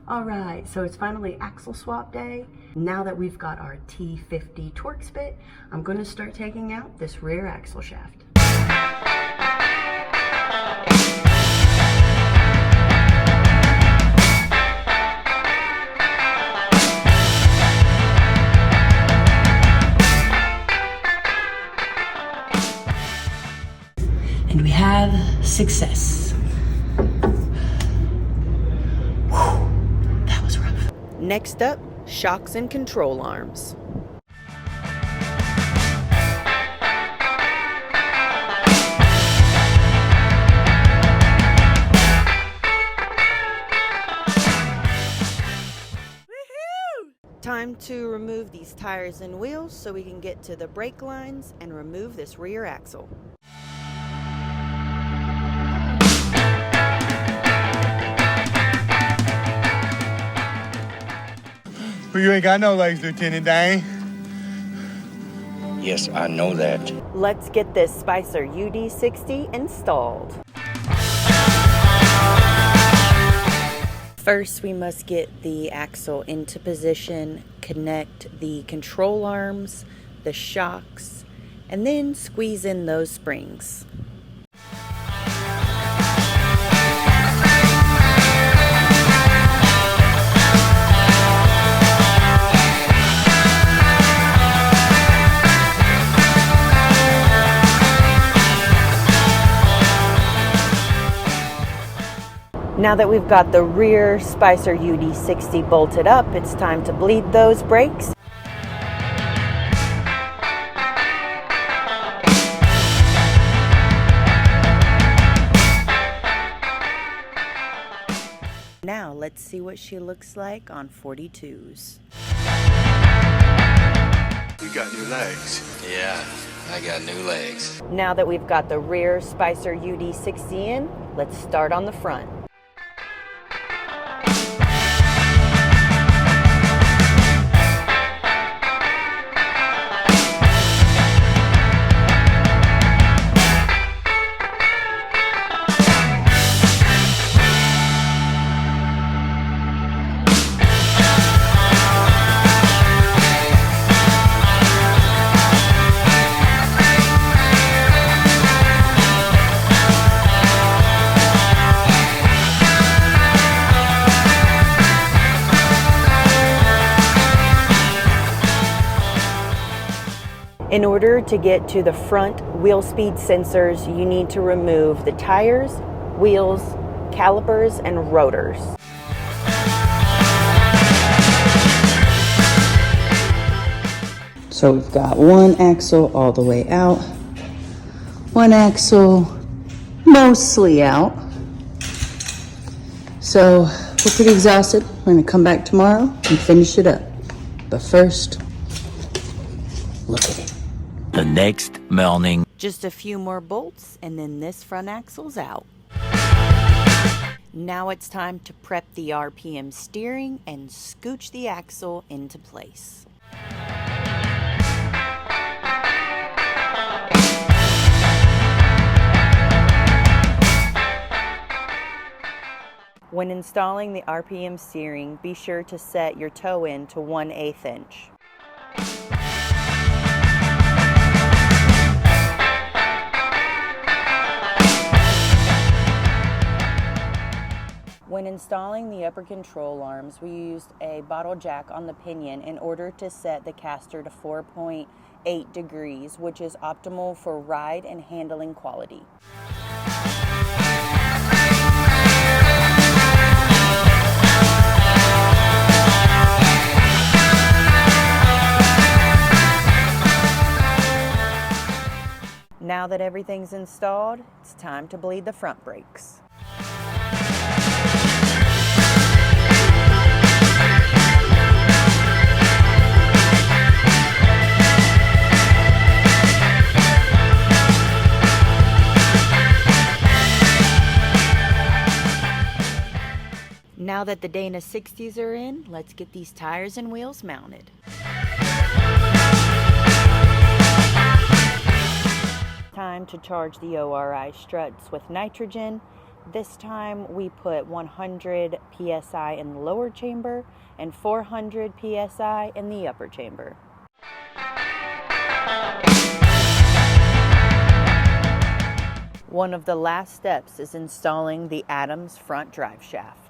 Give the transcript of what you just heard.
All right, so it's finally axle swap day. Now that we've got our T50 Torx bit, I'm going to start taking out this rear axle shaft. And we have success. Whew, that was rough. Next up, shocks and control arms. Time to remove these tires and wheels so we can get to the brake lines and remove this rear axle. But you ain't got no legs, Lieutenant Dane. Yes, I know that. Let's get this Spicer UD60 installed. First, we must get the axle into position, connect the control arms, the shocks, and then squeeze in those springs. Now that we've got the rear Spicer UD60 bolted up, it's time to bleed those brakes. Now let's see what she looks like on 42s. You got new legs. Yeah, I got new legs. Now that we've got the rear Spicer UD60 in, let's start on the front. In order to get to the front wheel speed sensors, you need to remove the tires, wheels, calipers, and rotors. So we've got one axle all the way out, one axle mostly out. So we're pretty exhausted. We're gonna come back tomorrow and finish it up. But first, look at it. The next morning. Just a few more bolts and then this front axle's out. Now it's time to prep the RPM steering and scooch the axle into place. When installing the RPM steering, be sure to set your toe in to 1/8 inch. When installing the upper control arms, we used a bottle jack on the pinion in order to set the caster to 4.8 degrees, which is optimal for ride and handling quality. Now that everything's installed, it's time to bleed the front brakes. Now that the Dana 60s are in, let's get these tires and wheels mounted. Time to charge the ORI struts with nitrogen, This time we put 100 psi in the lower chamber and 400 psi in the upper chamber. One of the last steps is installing the Adams front drive shaft.